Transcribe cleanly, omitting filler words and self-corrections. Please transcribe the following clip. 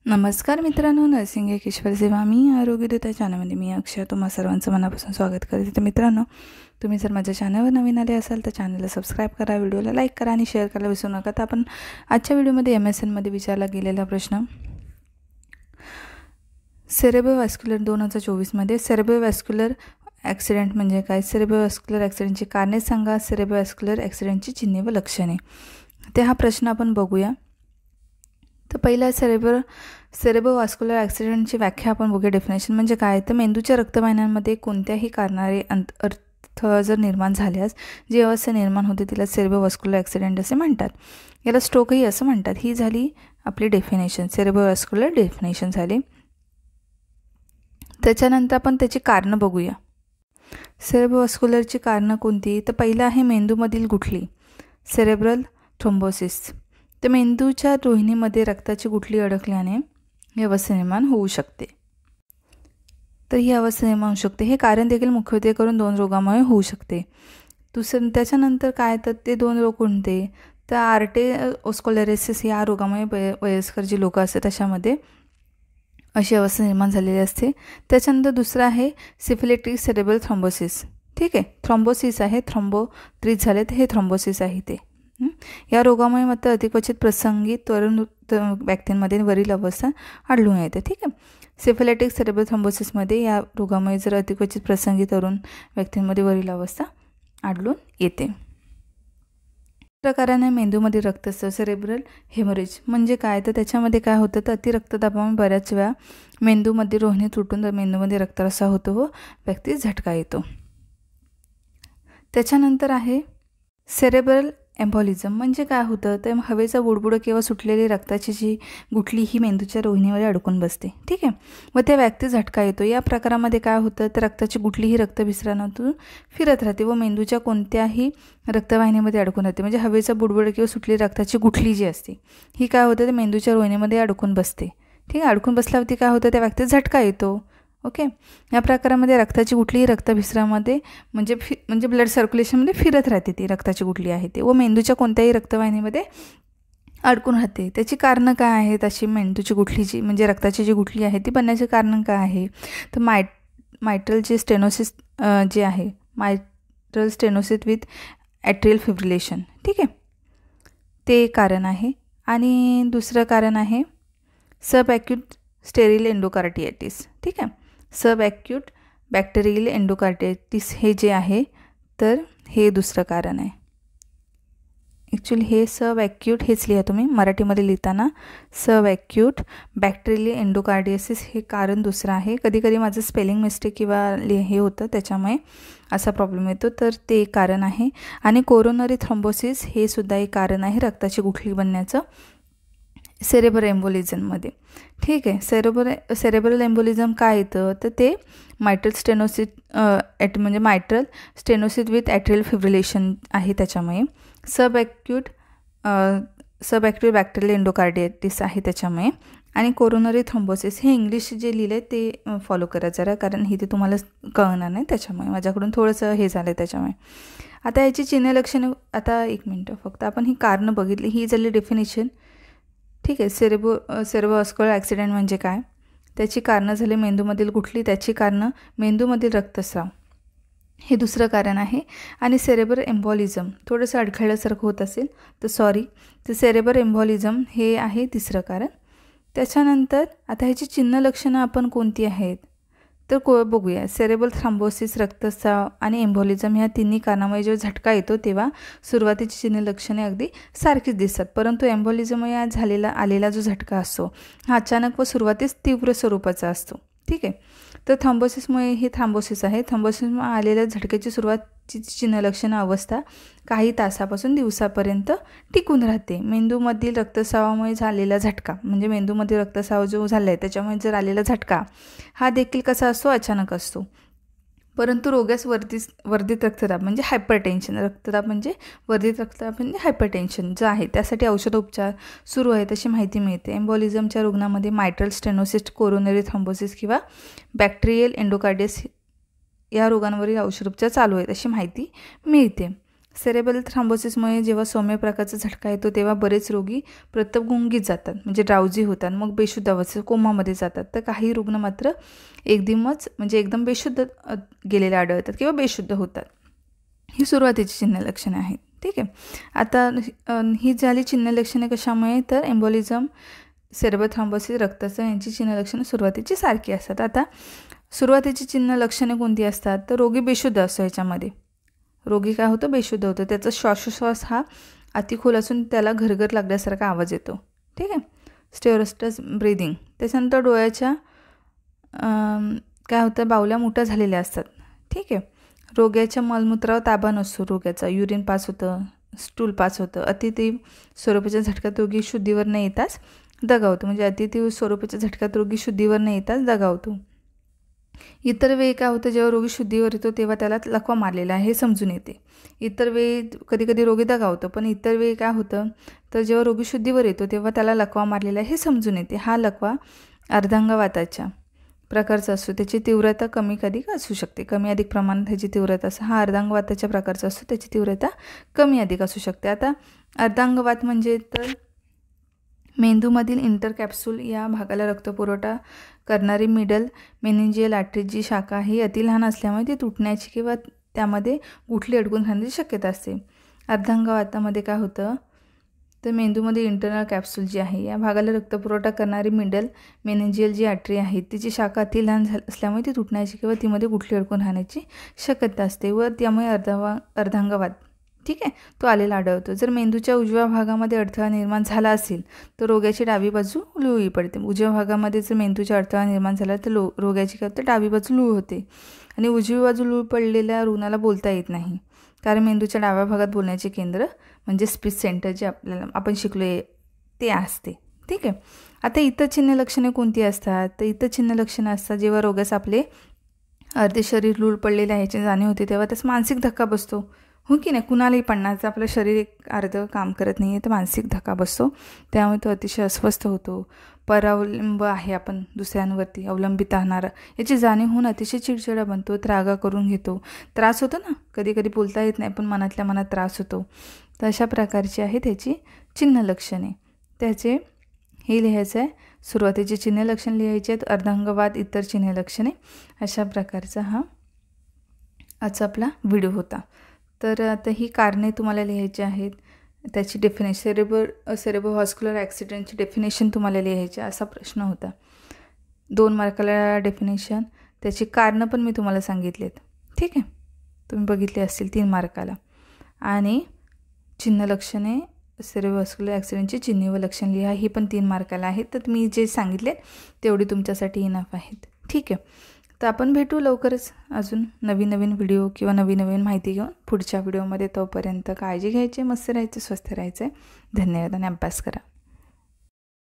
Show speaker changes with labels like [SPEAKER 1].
[SPEAKER 1] नमस्कार मित्रांनो, नर्सिंग एक ईश्वर सेवा मी आरोग्यदूत या चॅनलमध्ये मी अक्षय तुम्हा सर्वांचं मनापासून स्वागत करते। तर मित्रांनो, तुम्ही जर माझ्या चॅनलवर नवीन आले असाल तर चॅनलला सबस्क्राईब करा, व्हिडिओला लाईक करा आणि शेअर करायला विसरू नका। तर आपण आजच्या व्हिडिओमध्ये MSN मध्ये विचारला गेलेला प्रश्न सेरेब्रोव्हास्क्युलर 2024 मध्ये सेरेब्रोव्हास्क्युलर ॲक्सिडेंट म्हणजे काय, सेरेब्रोव्हास्क्युलर ॲक्सिडेंटची कारणे सांगा, सेरेब्रोव्हास्क्युलर ॲक्सिडेंटची चिन्हे व लक्षणे। ते हा प्रश्न आपण बघूया। तर पहिला सेरेब्रोव्हास्क्युलर ॲक्सिडेंटची व्याख्या आपण बघूया। डेफिनेशन म्हणजे काय, तर मेंदूच्या रक्तवाहिन्यांमध्ये कोणत्याही कारणाने अर्थ जर निर्माण झाल्यास जी अवस्था निर्माण होते तिला सेरेब्रोव्हास्क्युलर ॲक्सिडेंट असे म्हणतात। याला स्ट्रोकही असं म्हणतात। ही झाली आपली डेफिनेशन, सेरेब्रोव्हास्क्युलर डेफिनेशन झाली। त्याच्यानंतर आपण त्याची कारणं बघूया। सेरेब्रोव्हास्क्युलरची कारणं कोणती, तर पहिलं आहे मेंदूमधील गुठली, सेरेब्रल थ्रोम्बोसिस। तर मेंदूच्या रोहिणीमध्ये रक्ताची गुठली अडकल्याने ही अवस्था निर्माण होऊ शकते। तर ही अवस्था निर्माण होऊ शकते। हे कारण देखील मुख्यत्वे करून 2 रोगांमुळे होऊ शकते। त्याच्यानंतर काय, तर ते 2 रोग कोणते, तर आर्टेरिओस्क्लेरोसिस या रोगामुळे वयस्कर जी लोक असतात त्याच्यामध्ये अशी अवस्था निर्माण झालेली असते। त्याच्यानंतर दुसरं आहे सिफिलिटिक सेरेब्रल थ्रोम्बोसिस। ठीक आहे, थ्रोम्बोसिस आहे, थ्रोम्बोत्रित झाले तर हे थ्रोम्बोसिस आहे ते। या रोगामुळे मात्र अधिक्वचित प्रसंगी तरुण व्यक्तींमध्ये वरील अवस्था आढळून येते। ठीक आहे, सिफिलिटिक सेरेब्रल थ्रोम्बोसिसमध्ये या रोगामुळे जर अधिक्वचित प्रसंगी तरुण व्यक्तींमध्ये वरील अवस्था आढळून येते। प्रकाराने मेंदूमध्ये रक्तस्राव, सेरेब्रल हेमोरेज म्हणजे काय, तर त्याच्यामध्ये काय होतं, तर अति रक्तदाबामुळे बऱ्याच वेळा मेंदूमध्ये रोहिणी तुटून मेंदूमध्ये रक्तस्राव होतो व व्यक्ती झटका येतो। त्याच्यानंतर आहे सेरेब्रल एम्बोलिझम म्हणजे काय होतं, तर हवेचा बुडबुड किंवा सुटलेली रक्ताची जी गुठली ही मेंदूच्या रोहिणीमध्ये अडकून बसते। ठीक आहे, व त्या व्यक्ती झटका येतो। या प्रकारामध्ये काय होतं, तर रक्ताची गुठली ही रक्तभिसरणातून फिरत राहते व मेंदूच्या कोणत्याही रक्तवाहिनीमध्ये अडकून राहते। म्हणजे हवेचा बुडबुड किंवा सुटलेली रक्ताची गुठली जी असते ही काय होतं, तर मेंदूच्या रोहिणीमध्ये अडकून बसते। ठीक आहे, अडकून बसल्यावरती काय होतं, त्या व्यक्तीत झटका येतो। ओके, या प्रकारामध्ये रक्ताची गुठली ही रक्तभिसरणामध्ये म्हणजे ब्लड सर्क्युलेशनमध्ये फिरत राहते ती रक्ताची गुठली आहे ते, व मेंदूच्या कोणत्याही रक्तवाहिनीमध्ये अडकून राहते। त्याची कारणं काय आहेत, अशी मेंदूची गुठलीची म्हणजे रक्ताची जी गुठली आहे ती बनण्याचे कारण काय आहे, तर मायट्रल जे स्टेनोसिस जे आहे, मायट्रल स्टेनोसिस विथ ॲट्रियल फिब्रिलेशन। ठीक आहे, ते कारण आहे। आणि दुसरं कारण आहे सब ॲक्यूट स्टेरिल एंडोकार्डियाटिस। ठीक आहे, सब ॲक्यूट बॅक्टेरियल एंडोकार्डियाटिस हे जे आहे तर हे दुसरं कारण आहे। ॲक्च्युली हे सब ॲक्यूट हेच लिहा तुम्ही मराठीमध्ये लिहिताना, सब ॲक्यूट बॅक्टेरियल एंडोकार्डियासिस हे कारण दुसरं आहे। कधी कधी माझं स्पेलिंग मिस्टेक किंवा हे होतं त्याच्यामुळे असा प्रॉब्लेम येतो, तर ते एक कारण आहे। आणि कोरोनरी थ्रोम्बोसिस हे सुद्धा एक कारण आहे रक्ताची गुठली बनण्याचं सेरेब्रल एम्बोलिझममध्ये। ठीक आहे, सेरेब्रल एम्बोलिझम काय येतं, तर ते मायट्रल स्टेनोसिस म्हणजे मायट्रल स्टेनोसिस विथ ॲट्रियल फिब्रिलेशन आहे त्याच्यामुळे। सब ॲक्यूट बॅक्टेरियल एंडोकार्डियाटिस आहे त्याच्यामुळे। आणि कोरोनरी थ्रोम्बोसिस हे इंग्लिश जे लिहिलं आहे ते फॉलो करा जरा, कारण हे ते तुम्हाला कळणार नाही त्याच्यामुळे माझ्याकडून थोडंसं हे झालं आहे त्याच्यामुळे। आता याची चिन्ह लक्षणं, आता एक मिनटं फक्त आपण ही कारणं बघितली, ही झाली डेफिनेशन। ठीक आहे, सेरेब्रोव्हास्क्युलर ॲक्सिडेंट म्हणजे काय, त्याची कारणं झाली मेंदूमधील गुठली, त्याची कारणं मेंदूमधील रक्तस्राव हे दुसरं कारण आहे। आणि सेरेब्रल एम्बोलिझम थोडंसं अडखळल्यासारखं होत असेल तर सॉरी, तर सेरेब्रल एम्बोलिझम हे आहे तिसरं कारण। त्याच्यानंतर आता ह्याची चिन्ह लक्षणं आपण कोणती आहेत, तर बघूया। सेरेब्रल थ्रोम्बोसिस, रक्तस्राव आणि एम्बोलिझम ह्या तिन्ही कारणामुळे जेव्हा झटका येतो तेव्हा सुरुवातीची चिन्ह लक्षणे अगदी सारखीच दिसतात, परंतु एम्बोलिझममुळे आलेला जो झटका असतो हा अचानक व सुरुवातीस तीव्र स्वरूपाचा असतो। ठीक आहे, तर थ्रोम्बोसिसमुळे हे थ्रोम्बोसिस आहे, थ्रोम्बोसिसमुळे आलेल्या झटक्याची सुरुवातीची चिन्ह लक्षणं अवस्था काही तासापासून दिवसापर्यंत टिकून राहते। मेंदूमधील रक्तस्रावामुळे झालेला झटका म्हणजे मेंदूमधील रक्तस्राव जो झाला आहे त्याच्यामुळे जर आलेला झटका हा देखील कसा असतो, अचानक असतो। परंतु रोग्यास वर्धित रक्तदाब म्हणजे हायपरटेन्शन, रक्तदाब म्हणजे वर्धित रक्तदाब म्हणजे हायपरटेन्शन जो आहे त्यासाठी औषधोपचार सुरू आहेत अशी माहिती मिळते। एम्बोलिझमच्या रुग्णामध्ये मायट्रल स्टेनोसिस, कोरोनरी थ्रोम्बोसिस किंवा बॅक्टेरियल एंडोकार्डियास या रोगांवरील औषधोपचार चालू आहेत अशी माहिती मिळते। सेरेब्रल थ्रॉम्बोसिसमुळे जेव्हा सौम्य प्रकारचा झटका येतो तेव्हा बरेच रोगी प्रथम गुंगीत जातात, म्हणजे ड्राउझी होतात, मग बेशुद्ध अवस्थेत कोमामध्ये जातात. तर काही रुग्ण मात्र एकदम बेशुद्ध गेलेले आढळतात किंवा बेशुद्ध होतात. ही सुरुवातीची चिन्ह लक्षणे आहेत. ठीक आहे. आता ही झाली चिन्ह लक्षणे कशामुळे, तर एम्बोलिझम, सेरेब्रल थ्रॉम्बोसिस, रक्ताचं यांची चिन्ह लक्षणं सुरुवातीची सारखी असतात. आता सुरुवातीची चिन्ह लक्षणे कोणती असतात, तर रोगी बेशुद्ध असतो. ह्याच्यामध्ये रोगी काय होतं, बेशुद्ध होतं. त्याचा श्वासोच्छ्वास हा अतिखोल असून त्याला घरघर लागल्यासारखा आवाज येतो. ठीक आहे. स्टेरोस्टस ब्रीदिंग. त्याच्यानंतर डोळ्याच्या काय होतं, बावल्या मोठ्या झालेल्या असतात. ठीक आहे. रोग्याच्या मलमूत्रावर ताबा नसतो. रोग्याचा युरिन पास होतं, स्टूल पास होतं. अतितीव्र स्वरूपाच्या झटक्यात रोगी शुद्धीवर न येताच दगावतो, म्हणजे अतितीव्र स्वरूपाच्या झटक्यात रोगी शुद्धीवर न येताच दगावतो. इतर वेळी काय होतं, जेव्हा रोगी शुद्धीवर येतो तेव्हा त्याला लकवा मारलेला आहे हे समजून येते. इतर वेळी कधी कधी रोगी दगावतो, पण इतर वेळी काय होतं, तर जेव्हा रोगी शुद्धीवर येतो तेव्हा त्याला लकवा मारलेला आहे हे समजून येते. हा लकवा अर्धांगवाताच्या प्रकारचा असतो. त्याची तीव्रता कमी अधिक असू शकते. कमी अधिक प्रमाणात ह्याची तीव्रता असते. हा अर्धांगवाताच्या प्रकारचा असतो, त्याची तीव्रता कमी अधिक असू शकते. आता अर्धांगवात म्हणजे तर मेंदूमधील इंटरकॅप्सूल या भागाला रक्तपुरवठा करणारी मिडल मेनिंजियल आर्टरीची शाखा ही अतिलहान असल्यामुळे ती तुटण्याची किंवा त्यामध्ये गुठली अडकून राहण्याची शक्यता असते. अर्धांगवातामध्ये काय होतं, तर मेंदूमध्ये इंटरनल कॅप्सूल जी आहे या भागाला रक्तपुरवठा करणारी मिडल मेनिंजियल जी आर्टरी आहे तिची शाखा अतिलहान असल्यामुळे ती तुटण्याची किंवा तीमध्ये गुठली अडकून राहण्याची शक्यता असते व त्यामुळे अर्धांगवात ठीक आहे तो आलेला आढळतो. जर मेंदूच्या उजव्या भागामध्ये अडथळा निर्माण झाला असेल तर रोग्याची डावी बाजू लुळी पडते. उजव्या भागामध्ये जर मेंदूचा अडथळा निर्माण झाला तर रोग्याची काय होते, डावी बाजू लूळ होते. आणि उजवी बाजू लूळ पडलेल्या रुग्णाला बोलता येत नाही, कारण मेंदूच्या डाव्या भागात बोलण्याचे केंद्र म्हणजे स्पीच सेंटर जे आपण शिकलो ते असते. ठीक आहे. आता इतर चिन्ह लक्षणे कोणती असतात, तर इतर चिन्ह लक्षणं असतात जेव्हा रोग्यास आपले अर्धे शरीर लूळ पडलेले आहे याची जाणीव होते तेव्हा त्यास मानसिक धक्का बसतो. हो की नाही, कुणालाही पडण्याचं आपलं शरीर एक अर्ध काम करत नाही आहे तर मानसिक धक्का बसतो. त्यामुळे तो अतिशय अस्वस्थ होतो. परावलंब आहे आपण दुसऱ्यांवरती अवलंबित राहणारा याची जाणीव होऊन अतिशय चिडचिडा बनतो, रागा करून घेतो. त्रास होतो ना, कधी कधी बोलता येत नाही पण मनातल्या मनात त्रास होतो. तर अशा प्रकारची आहे त्याची चिन्ह लक्षणे. त्याचे हे लिहायचं आहे. सुरुवातीचे चिन्ह लक्षण लिहायचे आहेत, अर्धांगवात, इतर चिन्ह लक्षणे. अशा प्रकारचा हा आजचा आपला व्हिडिओ होता. तर आता ही कारणे तुम्हाला लिहायची आहेत. त्याची डेफिनेशन सेरेब्रोव्हास्क्युलर ॲक्सिडेंटची डेफिनेशन तुम्हाला लिहायची असा प्रश्न होता. 2 मार्काला डेफिनेशन, त्याची कारणं पण मी तुम्हाला सांगितलेत. ठीक आहे, तुम्ही बघितले असतील 3 मार्काला. आणि चिन्ह लक्षणे सेरेब्रोव्हास्क्युलर ॲक्सिडेंटची चिन्ह व लक्षण लिहा ही पण 3 मार्काला आहेत. तर मी जे सांगितले तेवढी तुमच्यासाठी इनफ आहेत. ठीक आहे. तर आपण भेटू लवकरच अजून नवीन व्हिडिओ किंवा नवीन माहिती घेऊन पुढच्या व्हिडिओमध्ये. तोपर्यंत काळजी घ्यायची, मस्त राहायचं, स्वस्थ राहायचं. धन्यवाद आणि अभ्यास करा.